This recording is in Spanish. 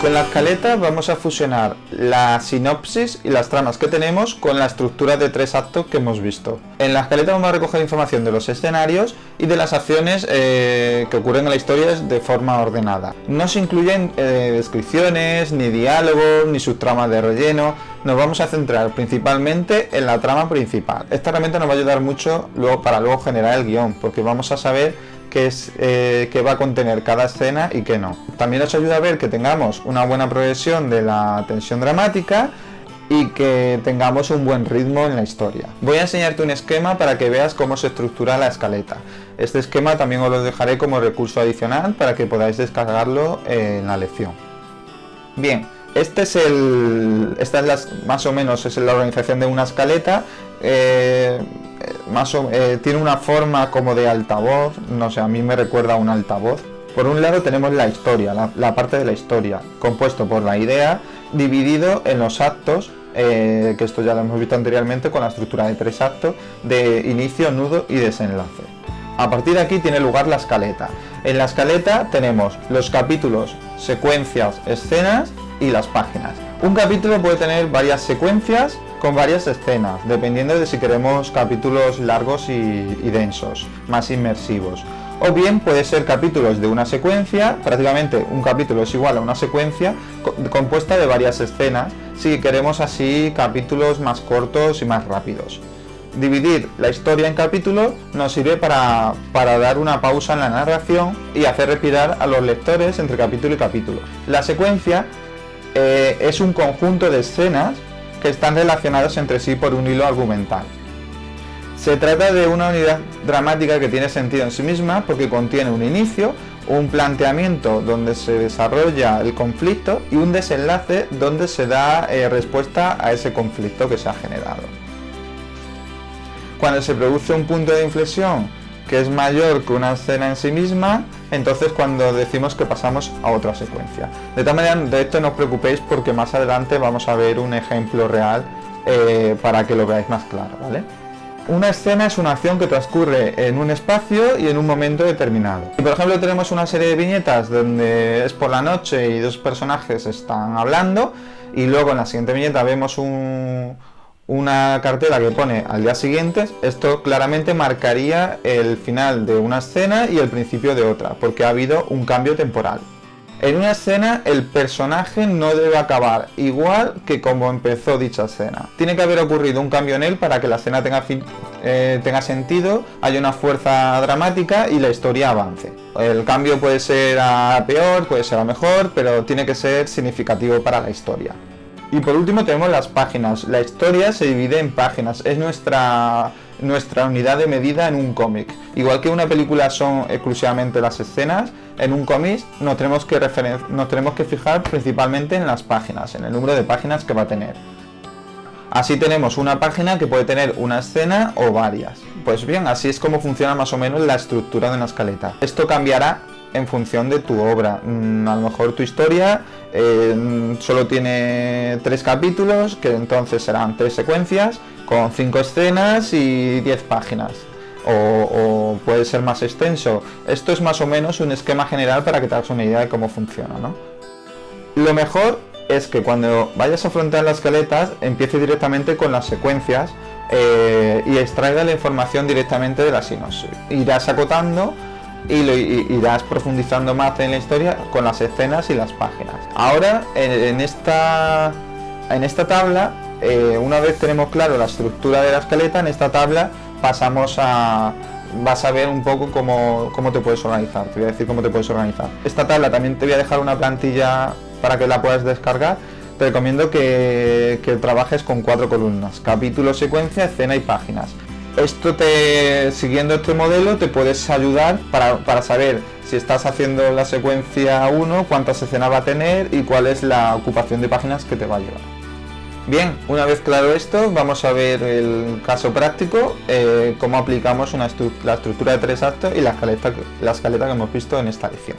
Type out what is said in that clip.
Con la escaleta vamos a fusionar la sinopsis y las tramas que tenemos con la estructura de 3 actos que hemos visto. En la escaleta vamos a recoger información de los escenarios y de las acciones que ocurren en la historia de forma ordenada. No se incluyen descripciones, ni diálogos, ni subtramas de relleno. Nos vamos a centrar principalmente en la trama principal. Esta herramienta nos va a ayudar mucho para luego generar el guión, porque vamos a saber qué va a contener cada escena y qué no. También nos ayuda a ver que tengamos una buena progresión de la tensión dramática y que tengamos un buen ritmo en la historia. Voy a enseñarte un esquema para que veas cómo se estructura la escaleta. Este esquema también os lo dejaré como recurso adicional para que podáis descargarlo en la lección. Bien, esta es más o menos es la organización de una escaleta. Tiene una forma como de altavoz, no sé, a mí me recuerda a un altavoz. Por un lado tenemos la historia, la parte de la historia, compuesto por la idea, dividido en los actos, que esto ya lo hemos visto anteriormente con la estructura de 3 actos, de inicio, nudo y desenlace. A partir de aquí tiene lugar la escaleta. En la escaleta tenemos los capítulos, secuencias, escenas y las páginas. Un capítulo puede tener varias secuencias con varias escenas, dependiendo de si queremos capítulos largos y densos, más inmersivos. O bien puede ser capítulos de una secuencia, prácticamente un capítulo es igual a una secuencia compuesta de varias escenas, si queremos así capítulos más cortos y más rápidos. Dividir la historia en capítulos nos sirve para dar una pausa en la narración y hacer respirar a los lectores entre capítulo y capítulo. La secuencia es un conjunto de escenas que están relacionadas entre sí por un hilo argumental. Se trata de una unidad dramática que tiene sentido en sí misma porque contiene un inicio, un planteamiento donde se desarrolla el conflicto y un desenlace donde se da respuesta a ese conflicto que se ha generado. Cuando se produce un punto de inflexión que es mayor que una escena en sí misma, entonces cuando decimos que pasamos a otra secuencia. De tal manera, de esto no os preocupéis porque más adelante vamos a ver un ejemplo real para que lo veáis más claro, ¿vale? Una escena es una acción que transcurre en un espacio y en un momento determinado. Y por ejemplo tenemos una serie de viñetas donde es por la noche y 2 personajes están hablando y luego en la siguiente viñeta vemos una cartela que pone al día siguiente. Esto claramente marcaría el final de una escena y el principio de otra, porque ha habido un cambio temporal. En una escena el personaje no debe acabar igual que como empezó dicha escena. Tiene que haber ocurrido un cambio en él para que la escena tenga sentido, haya una fuerza dramática y la historia avance. El cambio puede ser a peor, puede ser a mejor, pero tiene que ser significativo para la historia. Y por último tenemos las páginas. La historia se divide en páginas, es nuestra unidad de medida en un cómic. Igual que una película son exclusivamente las escenas, en un cómic nos tenemos que fijar principalmente en las páginas, en el número de páginas que va a tener. Así tenemos una página que puede tener una escena o varias. Pues bien, así es como funciona más o menos la estructura de una escaleta. Esto cambiará en función de tu obra. A lo mejor tu historia solo tiene 3 capítulos, que entonces serán 3 secuencias con 5 escenas y 10 páginas. O puede ser más extenso. Esto es más o menos un esquema general para que te hagas una idea de cómo funciona, ¿no? Lo mejor es que cuando vayas a afrontar las escaletas empieces directamente con las secuencias y extraiga la información directamente de la sinopsis. Irás acotando y irás profundizando más en la historia con las escenas y las páginas. Ahora en esta tabla, una vez tenemos claro la estructura de la escaleta, en esta tabla vas a ver un poco cómo te puedes organizar. Te voy a decir cómo te puedes organizar. Esta tabla también te voy a dejar una plantilla para que la puedas descargar. Te recomiendo que trabajes con 4 columnas: capítulo, secuencia, escena y páginas. Siguiendo este modelo te puedes ayudar para saber si estás haciendo la secuencia 1, cuántas escenas va a tener y cuál es la ocupación de páginas que te va a llevar. Bien, una vez claro esto, vamos a ver el caso práctico, cómo aplicamos la estructura de 3 actos y la escaleta que hemos visto en esta lección.